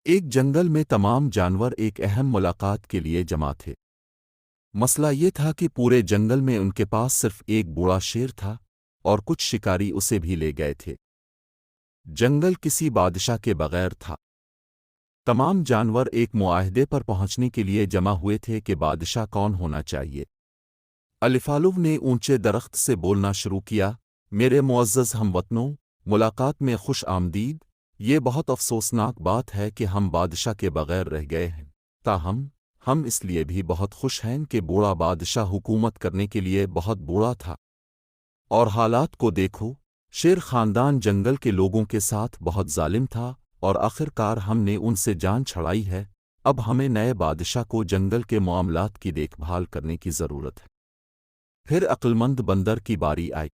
ایک جنگل میں تمام جانور ایک اہم ملاقات کے لیے جمع تھے۔ مسئلہ یہ تھا کہ پورے جنگل میں ان کے پاس صرف ایک بوڑھا شیر تھا اور کچھ شکاری اسے بھی لے گئے تھے۔ جنگل کسی بادشاہ کے بغیر تھا۔ تمام جانور ایک معاہدے پر پہنچنے کے لیے جمع ہوئے تھے کہ بادشاہ کون ہونا چاہیے۔ الفالو نے اونچے درخت سے بولنا شروع کیا، میرے معزز ہم وطنوں، ملاقات میں خوش آمدید۔ یہ بہت افسوسناک بات ہے کہ ہم بادشاہ کے بغیر رہ گئے ہیں، تاہم ہم اس لیے بھی بہت خوش ہیں کہ بوڑھا بادشاہ حکومت کرنے کے لیے بہت بوڑھا تھا۔ اور حالات کو دیکھو، شیر خاندان جنگل کے لوگوں کے ساتھ بہت ظالم تھا اور آخرکار ہم نے ان سے جان چھڑائی ہے۔ اب ہمیں نئے بادشاہ کو جنگل کے معاملات کی دیکھ بھال کرنے کی ضرورت ہے۔ پھر عقلمند بندر کی باری آئی۔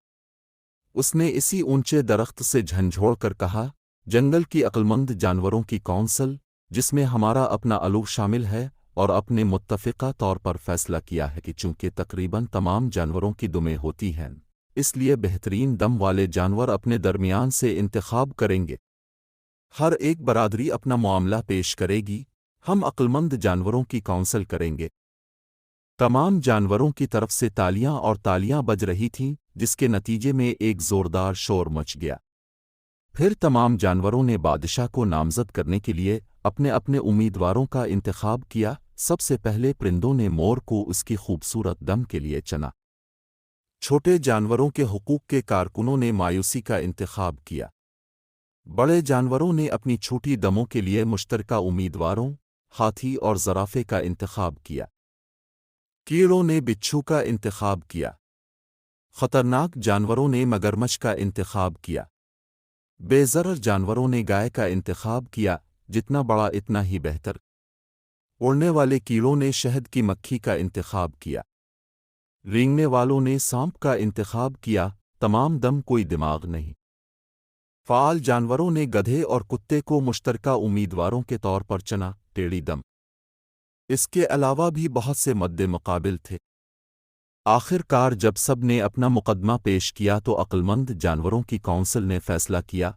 اس نے اسی اونچے درخت سے جھنجھوڑ کر کہا، جنگل کی عقلمند جانوروں کی کونسل، جس میں ہمارا اپنا الو شامل ہے، اور اپنے متفقہ طور پر فیصلہ کیا ہے کہ چونکہ تقریباً تمام جانوروں کی دمیں ہوتی ہیں، اس لیے بہترین دم والے جانور اپنے درمیان سے انتخاب کریں گے۔ ہر ایک برادری اپنا معاملہ پیش کرے گی، ہم عقلمند جانوروں کی کونسل کریں گے۔ تمام جانوروں کی طرف سے تالیاں اور تالیاں بج رہی تھیں، جس کے نتیجے میں ایک زوردار شور مچ گیا۔ پھر تمام جانوروں نے بادشاہ کو نامزد کرنے کے لیے اپنے اپنے امیدواروں کا انتخاب کیا۔ سب سے پہلے پرندوں نے مور کو اس کی خوبصورت دم کے لیے چنا۔ چھوٹے جانوروں کے حقوق کے کارکنوں نے مایوسی کا انتخاب کیا۔ بڑے جانوروں نے اپنی چھوٹی دموں کے لیے مشترکہ امیدواروں، ہاتھی اور زرافے کا انتخاب کیا۔ کیڑوں نے بچھو کا انتخاب کیا۔ خطرناک جانوروں نے مگرمچھ کا انتخاب کیا۔ بے ضرر جانوروں نے گائے کا انتخاب کیا، جتنا بڑا اتنا ہی بہتر۔ اڑنے والے کیڑوں نے شہد کی مکھی کا انتخاب کیا۔ رینگنے والوں نے سانپ کا انتخاب کیا، تمام دم کوئی دماغ نہیں۔ فعال جانوروں نے گدھے اور کتے کو مشترکہ امیدواروں کے طور پر چنا، ٹیڑھی دم۔ اس کے علاوہ بھی بہت سے مد مقابل تھے۔ آخر کار جب سب نے اپنا مقدمہ پیش کیا تو عقلمند جانوروں کی کونسل نے فیصلہ کیا،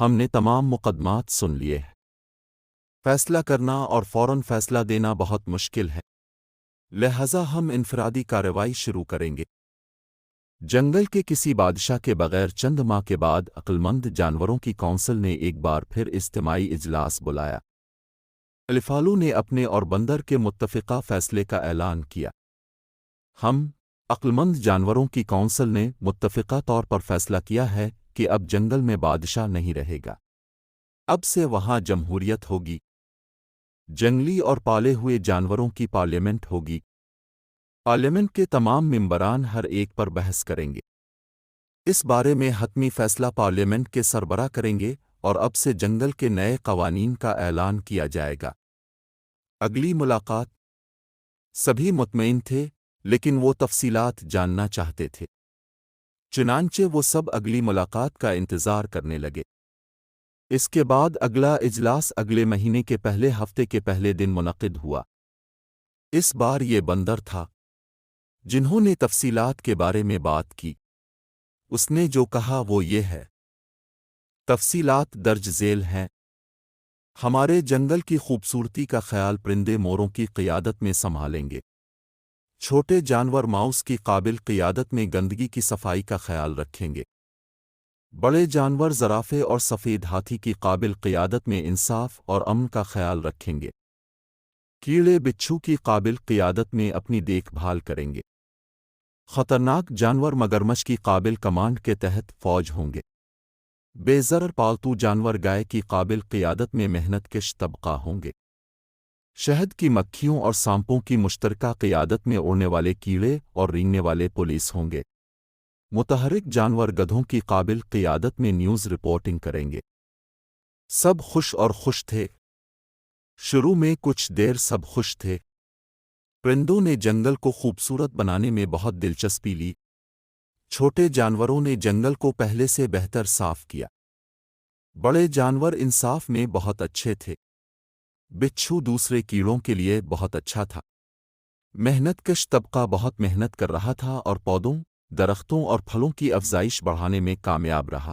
ہم نے تمام مقدمات سن لیے ہیں۔ فیصلہ کرنا اور فوراً فیصلہ دینا بہت مشکل ہے، لہذا ہم انفرادی کارروائی شروع کریں گے۔ جنگل کے کسی بادشاہ کے بغیر چند ماہ کے بعد عقلمند جانوروں کی کونسل نے ایک بار پھر اجتماعی اجلاس بلایا۔ الفالو نے اپنے اور بندر کے متفقہ فیصلے کا اعلان کیا۔ ہم عقلمند جانوروں کی کونسل نے متفقہ طور پر فیصلہ کیا ہے کہ اب جنگل میں بادشاہ نہیں رہے گا۔ اب سے وہاں جمہوریت ہوگی۔ جنگلی اور پالے ہوئے جانوروں کی پارلیمنٹ ہوگی۔ پارلیمنٹ کے تمام ممبران ہر ایک پر بحث کریں گے۔ اس بارے میں حتمی فیصلہ پارلیمنٹ کے سربراہ کریں گے اور اب سے جنگل کے نئے قوانین کا اعلان کیا جائے گا۔ اگلی ملاقات۔ سبھی مطمئن تھے، لیکن وہ تفصیلات جاننا چاہتے تھے۔ چنانچہ وہ سب اگلی ملاقات کا انتظار کرنے لگے۔ اس کے بعد اگلا اجلاس اگلے مہینے کے پہلے ہفتے کے پہلے دن منعقد ہوا۔ اس بار یہ بندر تھا جنہوں نے تفصیلات کے بارے میں بات کی۔ اس نے جو کہا وہ یہ ہے، تفصیلات درج ذیل ہیں۔ ہمارے جنگل کی خوبصورتی کا خیال پرندے موروں کی قیادت میں سنبھالیں گے۔ چھوٹے جانور ماؤس کی قابل قیادت میں گندگی کی صفائی کا خیال رکھیں گے۔ بڑے جانور زرافے اور سفید ہاتھی کی قابل قیادت میں انصاف اور امن کا خیال رکھیں گے۔ کیڑے بچھو کی قابل قیادت میں اپنی دیکھ بھال کریں گے۔ خطرناک جانور مگرمچھ کی قابل کمانڈ کے تحت فوج ہوں گے۔ بے ضرر پالتو جانور گائے کی قابل قیادت میں محنت کش طبقہ ہوں گے۔ شہد کی مکھیوں اور سانپوں کی مشترکہ قیادت میں اڑنے والے کیڑے اور رینگنے والے پولیس ہوں گے۔ متحرک جانور گدھوں کی قابل قیادت میں نیوز رپورٹنگ کریں گے۔ سب خوش اور خوش تھے۔ شروع میں کچھ دیر سب خوش تھے۔ پرندوں نے جنگل کو خوبصورت بنانے میں بہت دلچسپی لی۔ چھوٹے جانوروں نے جنگل کو پہلے سے بہتر صاف کیا۔ بڑے جانور انصاف میں بہت اچھے تھے۔ بچھو دوسرے کیڑوں کے لیے بہت اچھا تھا۔ محنت کش طبقہ بہت محنت کر رہا تھا اور پودوں، درختوں اور پھلوں کی افزائش بڑھانے میں کامیاب رہا۔